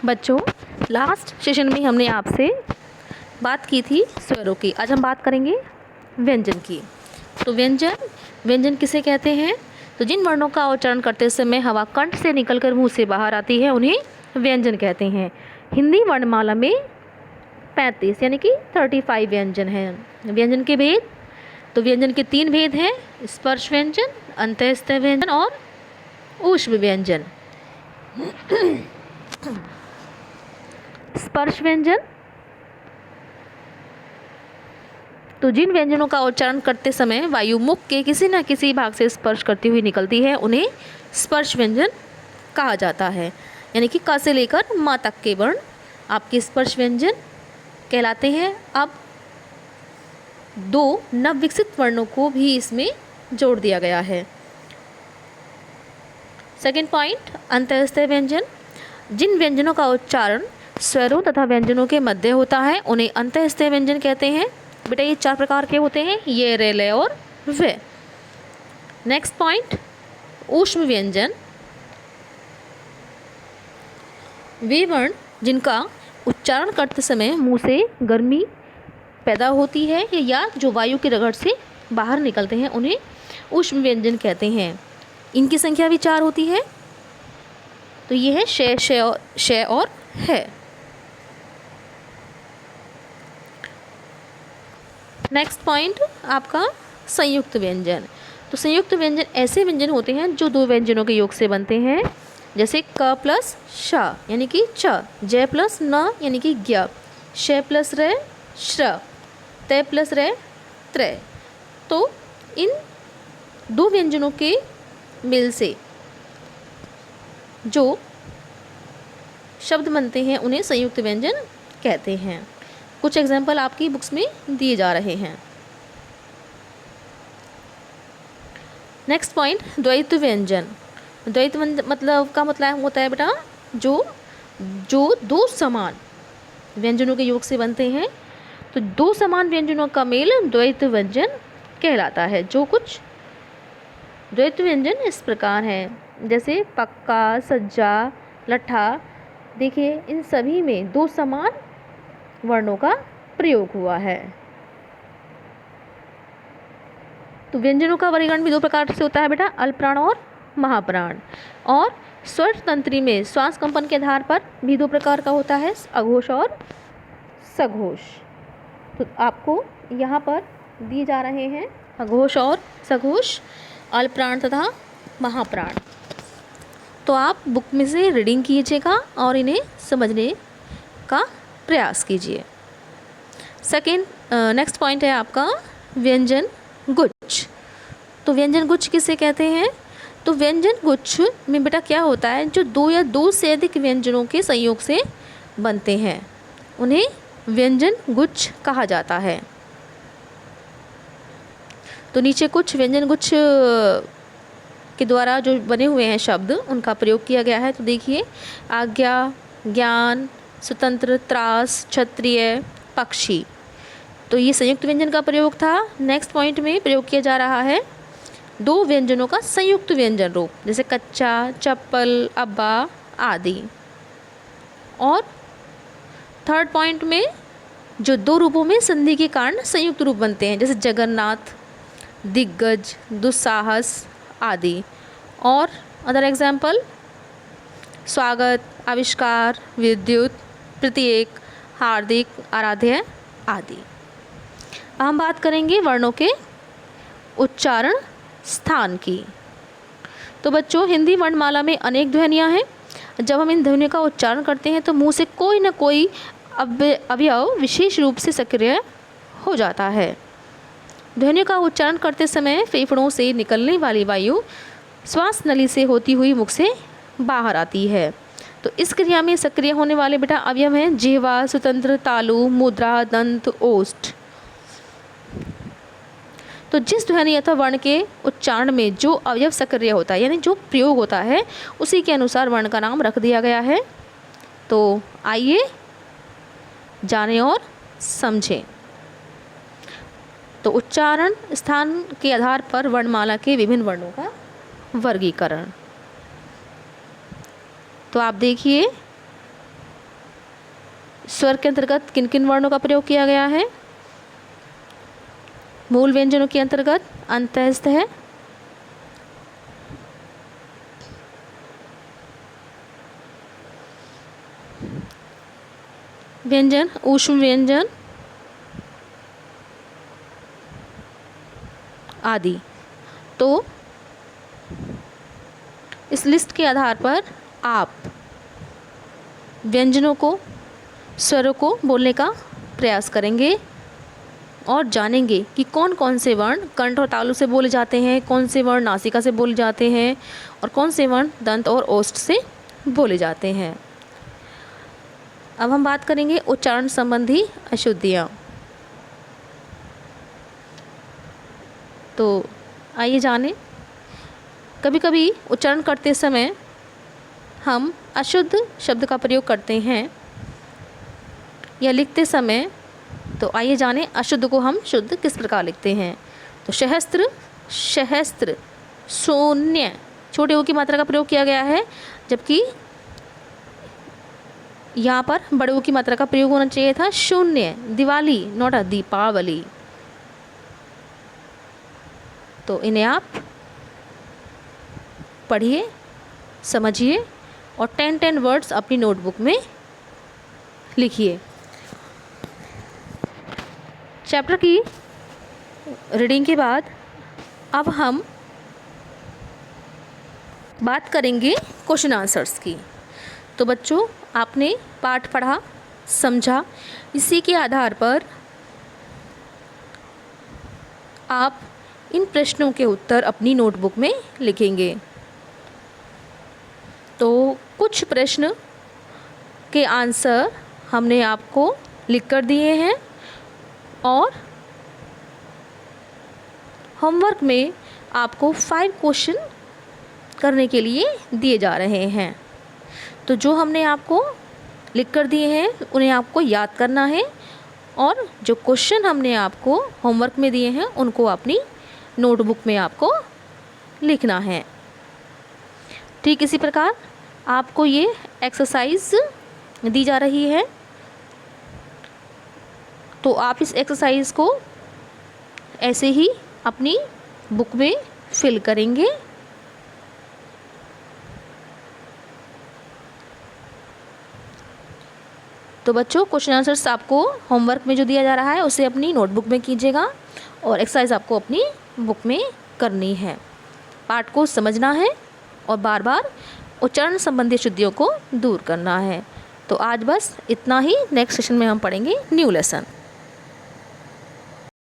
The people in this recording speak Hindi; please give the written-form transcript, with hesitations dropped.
बच्चों, लास्ट सेशन में हमने आपसे बात की थी स्वरों की। आज हम बात करेंगे व्यंजन की। तो व्यंजन किसे कहते हैं? तो जिन वर्णों का उच्चारण करते समय हवा कंठ से निकलकर मुंह से बाहर आती है उन्हें व्यंजन कहते हैं। हिंदी वर्णमाला में 35 यानी कि 35 व्यंजन हैं। व्यंजन के भेद, तो व्यंजन के 3 भेद हैं: स्पर्श व्यंजन, अंतःस्थ व्यंजन और ऊष्म व्यंजन। स्पर्श व्यंजन, तो जिन व्यंजनों का उच्चारण करते समय वायु मुख के किसी न किसी भाग से स्पर्श करती हुई निकलती है उन्हें स्पर्श व्यंजन कहा जाता है। यानी कि क से लेकर म तक के वर्ण आपके स्पर्श व्यंजन कहलाते हैं। अब 2 नवविकसित वर्णों को भी इसमें जोड़ दिया गया है। सेकेंड पॉइंट, अंतःस्थ व्यंजन। जिन व्यंजनों का उच्चारण स्वरों तथा व्यंजनों के मध्य होता है उन्हें अंतःस्थ व्यंजन कहते हैं। बेटा ये 4 प्रकार के होते हैं, ये, रे, ले और वे। नेक्स्ट पॉइंट, ऊष्म व्यंजन। वे वर्ण जिनका उच्चारण करते समय मुंह से गर्मी पैदा होती है या जो वायु की रगड़ से बाहर निकलते हैं उन्हें ऊष्म व्यंजन कहते हैं। इनकी संख्या भी 4 होती है। तो ये है श और है। नेक्स्ट पॉइंट आपका संयुक्त व्यंजन। तो संयुक्त व्यंजन ऐसे व्यंजन होते हैं जो 2 व्यंजनों के योग से बनते हैं, जैसे क प्लस श यानी कि च, ज प्लस न यानी कि ज्ञ, श प्लस रे श्र, त प्लस रे त्र। तो इन 2 व्यंजनों के मिल से जो शब्द बनते हैं उन्हें संयुक्त व्यंजन कहते हैं। कुछ एग्जाम्पल आपकी बुक्स में दिए जा रहे हैं। नेक्स्ट पॉइंट, द्वैत व्यंजन। द्वैत मतलब का मतलब होता है बेटा जो 2 समान व्यंजनों के योग से बनते हैं। तो 2 समान व्यंजनों का मेल द्वैत व्यंजन कहलाता है। जो कुछ द्वैत व्यंजन इस प्रकार हैं, जैसे पक्का, सज्जा, लट्ठा। देखिए इन सभी में 2 समान वर्णों का प्रयोग हुआ है। तो व्यंजनों का वर्गीकरण भी 2 प्रकार से होता है बेटा, अल्पप्राण और महाप्राण। और स्वर तंत्री में श्वास कंपन के आधार पर भी 2 प्रकार का होता है, अघोष और सघोष। तो आपको यहाँ पर दिए जा रहे हैं अघोष और सघोष, अल्पप्राण तथा महाप्राण। तो आप बुक में से रीडिंग कीजिएगा और इन्हें समझने का प्रयास कीजिए। नेक्स्ट पॉइंट है आपका व्यंजन गुच्छ। तो व्यंजन गुच्छ किसे कहते हैं? तो व्यंजन गुच्छ में बेटा क्या होता है, जो 2 या 2 से अधिक व्यंजनों के संयोग से बनते हैं उन्हें व्यंजन गुच्छ कहा जाता है। तो नीचे कुछ व्यंजन गुच्छ के द्वारा जो बने हुए हैं शब्द उनका प्रयोग किया गया है। तो देखिए, आज्ञा, ज्ञान, स्वतंत्र, त्रास, क्षत्रिय, पक्षी। तो ये संयुक्त व्यंजन का प्रयोग था। नेक्स्ट पॉइंट में प्रयोग किया जा रहा है 2 व्यंजनों का संयुक्त व्यंजन रूप, जैसे कच्चा, चप्पल, अब्बा आदि। और थर्ड पॉइंट में जो 2 रूपों में संधि के कारण संयुक्त रूप बनते हैं, जैसे जगन्नाथ, दिग्गज, दुस्साहस आदि। और अदर एग्जाम्पल, स्वागत, आविष्कार, विद्युत, प्रत्येक, हार्दिक, आराध्य आदि। हम बात करेंगे वर्णों के उच्चारण स्थान की। तो बच्चों, हिंदी वर्णमाला में अनेक ध्वनियाँ हैं। जब हम इन ध्वनियों का उच्चारण करते हैं तो मुंह से कोई न कोई अवयव विशेष रूप से सक्रिय हो जाता है। ध्वनियों का उच्चारण करते समय फेफड़ों से निकलने वाली वायु श्वास नली से होती हुई मुख से बाहर आती है। तो इस क्रिया में सक्रिय होने वाले बेटा अवयव हैं जिह्वा, स्वतंत्र, तालु, मुद्रा, दंत, ओष्ठ। तो जिस ध्वनि अथवा वर्ण के उच्चारण में जो अवयव सक्रिय होता है यानी जो प्रयोग होता है उसी के अनुसार वर्ण का नाम रख दिया गया है। तो आइए जानें और समझें। तो उच्चारण स्थान के आधार पर वर्णमाला के विभिन्न वर्णों का वर्गीकरण। तो आप देखिए स्वर के अंतर्गत किन किन वर्णों का प्रयोग किया गया है? मूल व्यंजनों के अंतर्गत अंतःस्थ है, व्यंजन ऊष्म व्यंजन आदि। तो इस लिस्ट के आधार पर आप व्यंजनों को, स्वरों को बोलने का प्रयास करेंगे और जानेंगे कि कौन कौन से वर्ण कंठ और तालु से बोले जाते हैं, कौन से वर्ण नासिका से बोले जाते हैं और कौन से वर्ण दंत और ओष्ठ से बोले जाते हैं। अब हम बात करेंगे उच्चारण संबंधी अशुद्धियाँ। तो आइए जानें। कभी कभी उच्चारण करते समय हम अशुद्ध शब्द का प्रयोग करते हैं या लिखते समय। तो आइए जानें अशुद्ध को हम शुद्ध किस प्रकार लिखते हैं। तो सहस्त्र, सहस्त्र, शून्य, छोटे ओ की मात्रा का प्रयोग किया गया है, जबकि यहाँ पर बड़े ओ की मात्रा का प्रयोग होना चाहिए था शून्य। Diwali, not a Deepavali. तो इन्हें आप पढ़िए, समझिए और 10 वर्ड्स अपनी नोटबुक में लिखिए। चैप्टर की रीडिंग के बाद अब हम बात करेंगे क्वेश्चन आंसर्स की। तो बच्चों, आपने पाठ पढ़ा, समझा, इसी के आधार पर आप इन प्रश्नों के उत्तर अपनी नोटबुक में लिखेंगे। तो कुछ प्रश्न के आंसर हमने आपको लिख कर दिए हैं और होमवर्क में आपको 5 क्वेश्चन करने के लिए दिए जा रहे हैं। तो जो हमने आपको लिख कर दिए हैं उन्हें आपको याद करना है और जो क्वेश्चन हमने आपको होमवर्क में दिए हैं उनको अपनी नोटबुक में आपको लिखना है। ठीक इसी प्रकार आपको ये एक्सरसाइज दी जा रही है। तो आप इस एक्सरसाइज को ऐसे ही अपनी बुक में फिल करेंगे। तो बच्चों, क्वेश्चन आंसर्स आपको होमवर्क में जो दिया जा रहा है उसे अपनी नोटबुक में कीजिएगा और एक्सरसाइज आपको अपनी बुक में करनी है। पाठ को समझना है और बार बार उच्चारण संबंधी अशुद्धियों को दूर करना है। तो आज बस इतना ही। नेक्स्ट सेशन में हम पढ़ेंगे न्यू लेसन।